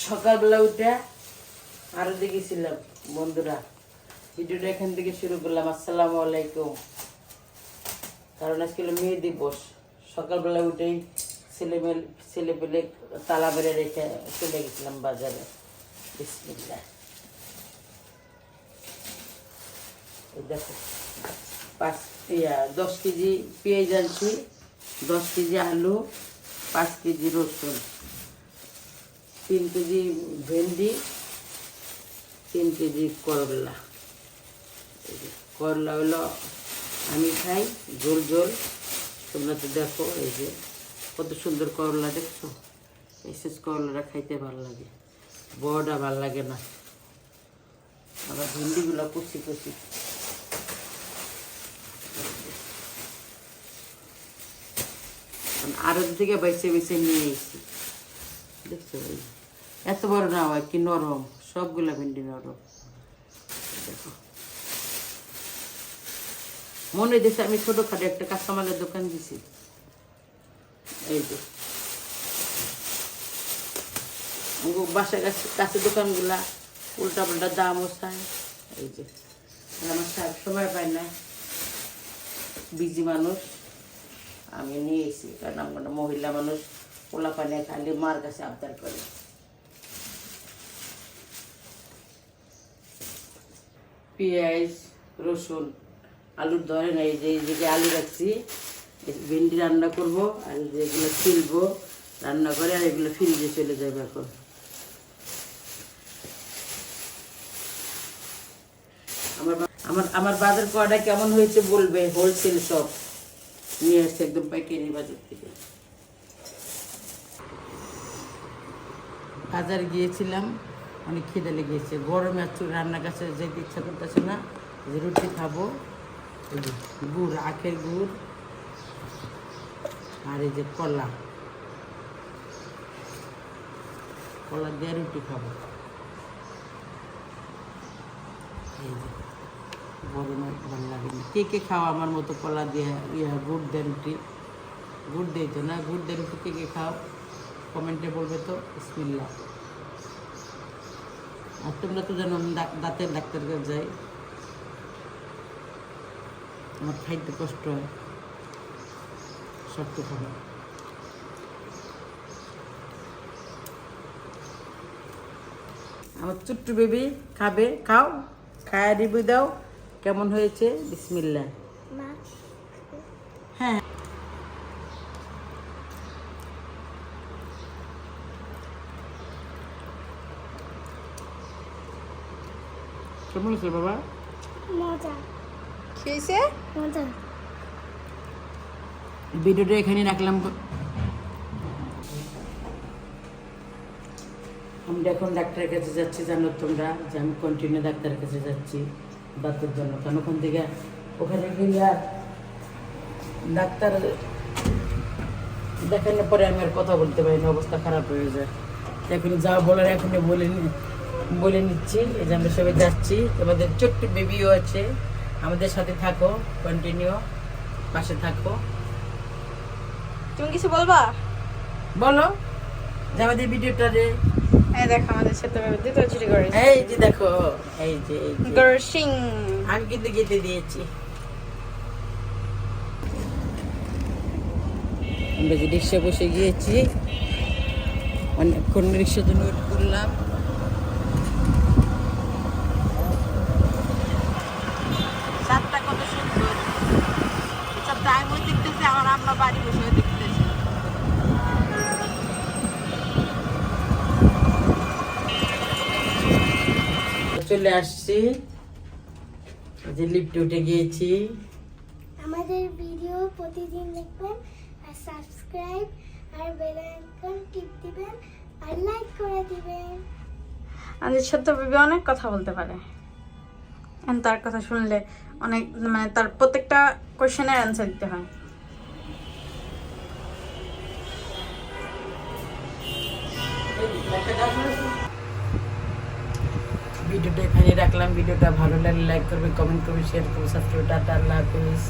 সকালবেলা উঠে আরো দেখেছিলাম বন্ধুরা, ভিডিওটা এখান থেকে শুরু করলাম। আসসালামু আলাইকুম। কারণ আজকে হলো মেয়ে দিবস। সকালবেলা উঠেই ছেলে পেলে তালা বেড়ে রেখে চলে গেছিলাম বাজারে। বিসমিল্লাহ। দেখো 10 কেজি পেঁয়াজ আনছি, 10 কেজি আলু, 5 কেজি রসুন, 3 কেজি ভেন্ডি, 3 কেজি করলা। করলা হলো আমি খাই ঝোল ঝোল। তোমরা তো দেখো, এই যে কত সুন্দর করলা, দেখছো? এই করলাটা খাইতে ভালো লাগে, বড়টা ভালো লাগে না। আবার ভেন্ডিগুলো কুচি কুচি। আরো থেকে বেছে বেছে নিয়ে এসেছি, দেখছো? এত বড় না হয় কি নরম, সবগুলা ভেন্ডি নরম। দেখো, মনে হইতেছে আমি ছোটখাটো একটা কাঁচামালের দোকান দিছি। এই যে বাসার কাছে দোকানগুলা উল্টা পাল্টা দামও চায়। এই যে আমার সময় পাই না, বিজি মানুষ, আমি নিয়ে এসেছি। কারণ আমার মহিলা মানুষ, পোলা পানে খালি মার কাছে আবদার করে। পেঁয়াজ, রসুন, আলুর ধরে না, এই যে আলু রাখছি, ভেন্ডি রান্না করব, আর যেগুলো ফিলবো রান্না করে, আর এগুলো ফ্রিজে চলে যাবে এখন। আমার বাজার করাটা কেমন হয়েছে বলবে। হোলসেল সব নিয়ে আসছে একদম পাইকারি বাজার থেকে। বাজার গিয়েছিলাম, অনেক খিদে লেগেছে, গরমে আর রান্নার কাছে যেতে ইচ্ছা করতেছে না। যে রুটি খাবো, গুড়, আখের গুড়, আর এই যে কলা দিয়ে রুটি খাবো। এই যে গরমে ভালো লাগে না। কে খাও আমার মতো কলা দিয়ে গুড় দিয়ে রুটি? গুড় দিয়ে তো না, গুড় দিয়ে রুটি কে খাও কমেন্টে বলবে তো। বিসমিল্লাহ। আর তোমরা তো জানো আমি দাঁতের ডাক্তার কাছে যাই, আমার খাইতে কষ্ট হয়, শক্ত খাবার। আমার ছোট্ট বেবি খাবে, খাও, খায়া রিভিউ দাও কেমন হয়েছে। বিসমিল্লাহ। হ্যাঁ, কেমন হয়েছে বাবা? মজা খেয়েছে, মজা। ভিডিওটা এখানে রাখলাম। আমরা এখন ডাক্তারের কাছে যাচ্ছি, জানো তোমরা যে আমি কন্টিনিউ ডাক্তারের কাছে যাচ্ছি দাঁতের জন্য। কারণ ওখান থেকে ওখানে গেলে আর ডাক্তার দেখানোর পরে আমি আর কথা বলতে পারি না, অবস্থা খারাপ হয়ে যায়। এখন যা বলার এখনই বলে নিচ্ছি। এই যে আমরা সবাই যাচ্ছি, তোমাদের ছোট্ট বেবিও আছে, আমাদের সাথে থাকো, কন্টিনিউ পাশে থাকো। তুমি কিছু বলবা? বলো যে আমাদের ভিডিওটা রে। এই দেখো আমাদের সাথে দ্বিতীয় চুরি করে। এই যে দেখো, এই যে গর্শিং আমি কিন্তু গেতে দিয়েছি। আমরা যে রিক্সা বসে গিয়েছি, অনেকক্ষণ রিক্সার জন্য ওয়েট করলাম। সাতটা কত সুন্দর, সব টাইমও দেখতেছে, আমার আম্মা বাড়ি বসে দেখতেছে। চলে আসছি, যে লিফটে উঠে গিয়েছি। আমাদের ভিডিও প্রতিদিন দেখবেন, আর সাবস্ক্রাইব আর বেল আইকন টিপ দিবেন, আর লাইক করে দিবেন। আমাদের ছোট্ট বেবি অনেক কথা বলতে পারে, তার কথা শুনলে অনেক, মানে তার প্রত্যেকটা কোশ্চেনের অ্যান্সার দিতে হয়। ভিডিওটা এখানে রাখলাম। ভিডিওটা ভালো লাগলে লাইক করবে, কমেন্ট করবে, শেয়ার করবে, সাবস্ক্রাইব। টাটা, আল্লাহ হাফেজ।